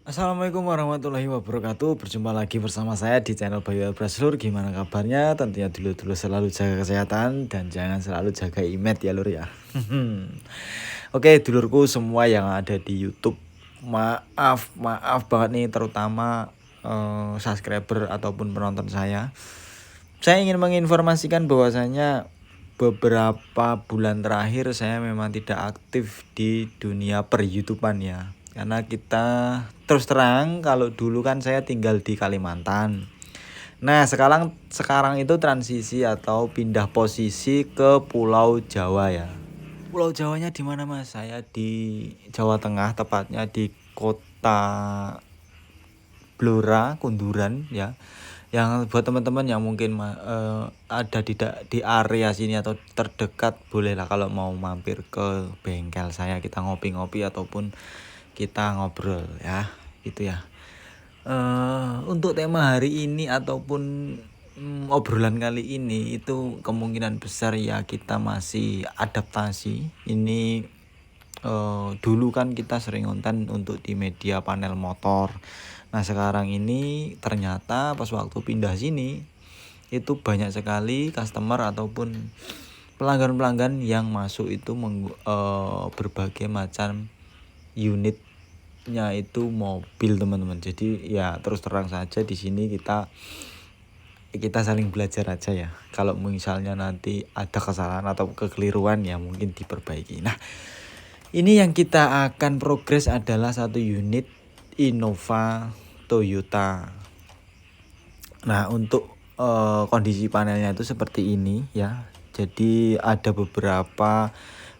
Assalamualaikum warahmatullahi wabarakatuh. Berjumpa lagi bersama saya di channel Bayu Braslur. Gimana kabarnya? Tentunya dulu selalu jaga kesehatan dan jangan selalu jaga image ya lur ya. Oke, dulurku semua yang ada di YouTube. Maaf banget nih terutama subscriber ataupun penonton saya. Saya ingin menginformasikan bahwasanya beberapa bulan terakhir saya memang tidak aktif di dunia per-YouTubean ya. Karena kita terus terang kalau dulu kan saya tinggal di Kalimantan. Nah, sekarang itu transisi atau pindah posisi ke Pulau Jawa ya. Pulau Jawanya di mana Mas? Saya di Jawa Tengah, tepatnya di kota Blora, Kunduran ya. Yang buat teman-teman yang mungkin ada di area sini atau terdekat, bolehlah kalau mau mampir ke bengkel saya, kita ngopi-ngopi ataupun kita ngobrol ya, gitu ya. Untuk tema hari ini ataupun obrolan kali ini itu kemungkinan besar ya kita masih adaptasi. Ini dulu kan kita sering nonton untuk di media panel motor. Nah sekarang ini ternyata pas waktu pindah sini itu banyak sekali customer ataupun pelanggan-pelanggan yang masuk itu berbagai macam unitnya itu mobil teman-teman. Jadi ya terus terang saja di sini kita saling belajar aja ya. Kalau misalnya nanti ada kesalahan atau kekeliruan ya mungkin diperbaiki. Nah ini yang kita akan progres adalah satu unit Innova Toyota. Nah untuk kondisi panelnya itu seperti ini ya. Jadi ada beberapa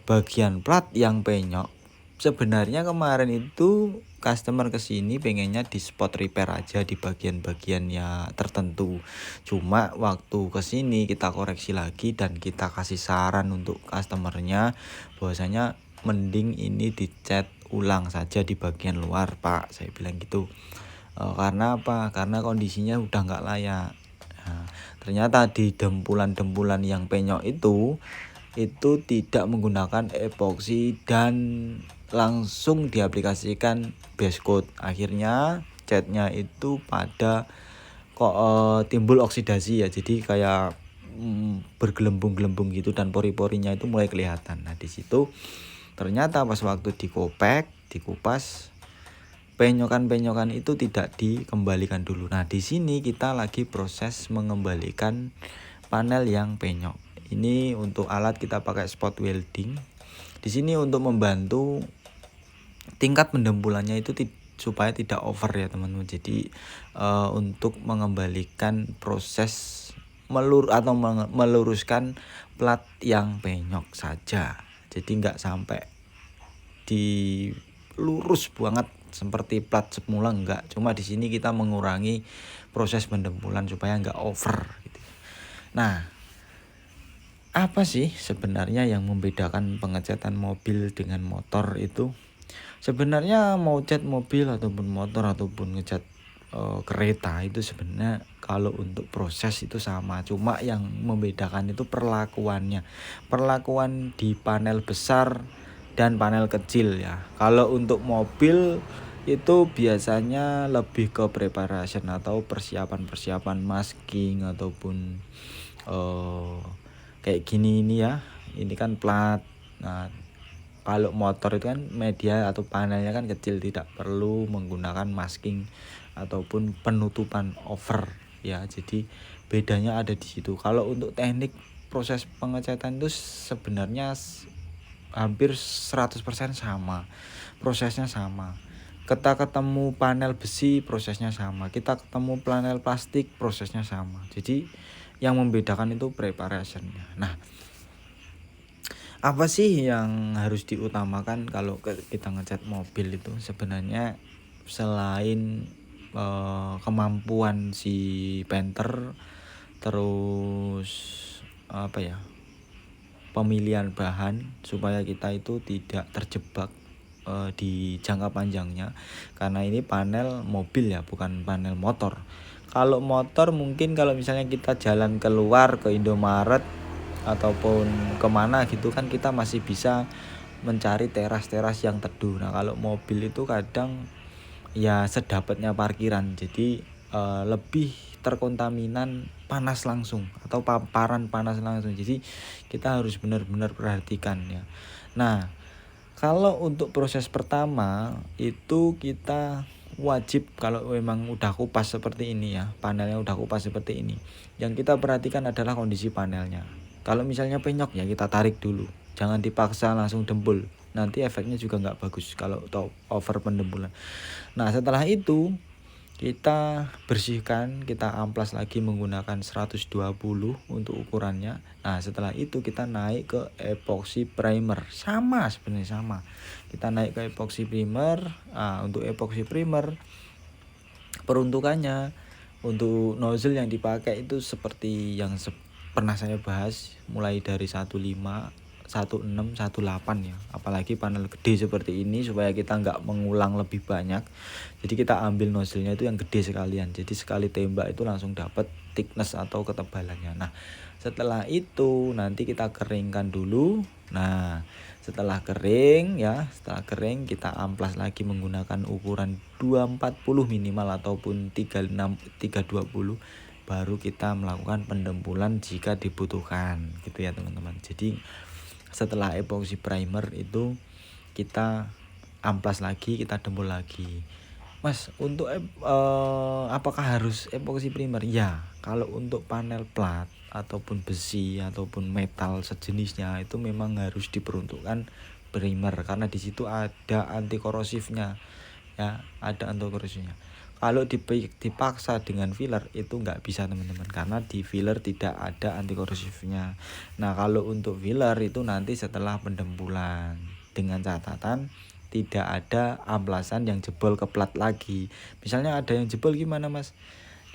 bagian plat yang penyok. Sebenarnya kemarin itu customer kesini pengennya di spot repair aja di bagian-bagian ya tertentu. Cuma waktu kesini kita koreksi lagi dan kita kasih saran untuk customernya bahwasanya mending ini dicat ulang saja di bagian luar Pak, saya bilang gitu. Karena apa? Karena kondisinya udah nggak layak. Nah, ternyata di dempulan-dempulan yang penyok itu tidak menggunakan epoksi dan langsung diaplikasikan base coat. Akhirnya catnya itu pada timbul oksidasi ya. Jadi kayak bergelembung-gelembung gitu dan pori-porinya itu mulai kelihatan. Nah, di situ ternyata pas waktu dikopek, dikupas, penyokan-penyokan itu tidak dikembalikan dulu. Nah, di sini kita lagi proses mengembalikan panel yang penyok. Ini untuk alat kita pakai spot welding. Di sini untuk membantu tingkat pendempulannya itu supaya tidak over ya teman-teman. Jadi untuk mengembalikan proses meluruskan plat yang penyok saja. Jadi nggak sampai dilurus banget seperti plat semula, enggak. Cuma di sini kita mengurangi proses pendempulan supaya enggak over gitu. Nah, apa sih sebenarnya yang membedakan pengecatan mobil dengan motor itu? Sebenarnya mau cat mobil ataupun motor ataupun ngecat kereta itu sebenarnya kalau untuk proses itu sama, cuma yang membedakan itu perlakuannya. Perlakuan di panel besar dan panel kecil ya. Kalau untuk mobil itu biasanya lebih ke preparation atau persiapan masking ataupun kayak gini ini ya. Ini kan plat. Nah, kalau motor itu kan media atau panelnya kan kecil, tidak perlu menggunakan masking ataupun penutupan over ya. Jadi bedanya ada di situ. Kalau untuk teknik proses pengecatan itu sebenarnya hampir 100% sama. Prosesnya sama. Kita ketemu panel besi prosesnya sama. Kita ketemu panel plastik prosesnya sama. Jadi yang membedakan itu preparationnya. Nah, apa sih yang harus diutamakan kalau kita ngecat mobil itu? Sebenarnya selain kemampuan si painter, terus apa ya, pemilihan bahan supaya kita itu tidak terjebak di jangka panjangnya, karena ini panel mobil ya, bukan panel motor. Kalau motor mungkin kalau misalnya kita jalan keluar ke Indomaret ataupun kemana gitu kan kita masih bisa mencari teras-teras yang teduh. Nah kalau mobil itu kadang ya sedapatnya parkiran. Jadi lebih terkontaminan panas langsung atau paparan panas langsung. Jadi kita harus benar-benar perhatikan ya. Nah, kalau untuk proses pertama itu kita wajib, kalau memang udah kupas seperti ini ya, panelnya udah kupas seperti ini, yang kita perhatikan adalah kondisi panelnya. Kalau misalnya penyok ya kita tarik dulu, jangan dipaksa langsung dempul, nanti efeknya juga nggak bagus kalau over pendempulan. Nah setelah itu kita bersihkan, kita amplas lagi menggunakan 120 untuk ukurannya. Nah setelah itu kita naik ke epoxy primer, sama sebenarnya sama, kita naik ke epoxy primer. Untuk epoxy primer peruntukannya, untuk nozzle yang dipakai itu seperti yang pernah saya bahas, mulai dari 15, 16, 18 ya. Apalagi panel gede seperti ini, supaya kita nggak mengulang lebih banyak, jadi kita ambil nozzle-nya itu yang gede sekalian, jadi sekali tembak itu langsung dapat thickness atau ketebalannya. Nah setelah itu nanti kita keringkan dulu. Nah setelah kering ya, setelah kering kita amplas lagi menggunakan ukuran 240 minimal ataupun 320, baru kita melakukan pendempulan jika dibutuhkan gitu ya teman-teman. Jadi setelah epoxy primer itu kita amplas lagi, kita dempul lagi. Mas, untuk apakah harus epoxy primer? Ya, kalau untuk panel plat ataupun besi ataupun metal sejenisnya itu memang harus diperuntukkan primer, karena di situ ada anti korosifnya ya, ada anti korosifnya. Kalau dipaksa dengan filler itu nggak bisa teman-teman, karena di filler tidak ada anti korosifnya. Nah kalau untuk filler itu nanti setelah pendempulan, dengan catatan tidak ada amplasan yang jebol ke plat lagi. Misalnya ada yang jebol gimana mas?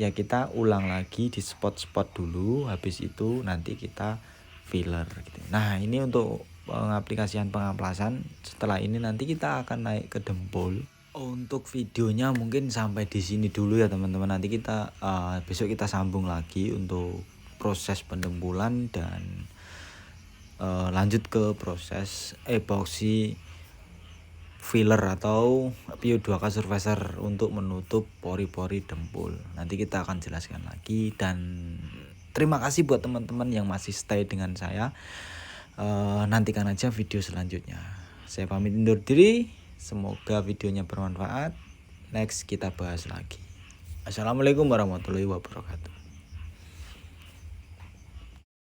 Ya kita ulang lagi di spot-spot dulu, habis itu nanti kita filler gitu. Nah ini untuk pengaplikasian pengamplasan. Setelah ini nanti kita akan naik ke dempul. Untuk videonya mungkin sampai di sini dulu ya teman-teman. Nanti kita besok kita sambung lagi untuk proses pendempulan dan lanjut ke proses epoxy filler atau PU2K surfacer untuk menutup pori-pori dempul. Nanti kita akan jelaskan lagi, dan terima kasih buat teman-teman yang masih stay dengan saya. Nantikan aja video selanjutnya. Saya pamit undur diri. Semoga videonya bermanfaat. Next kita bahas lagi. Assalamualaikum warahmatullahi wabarakatuh.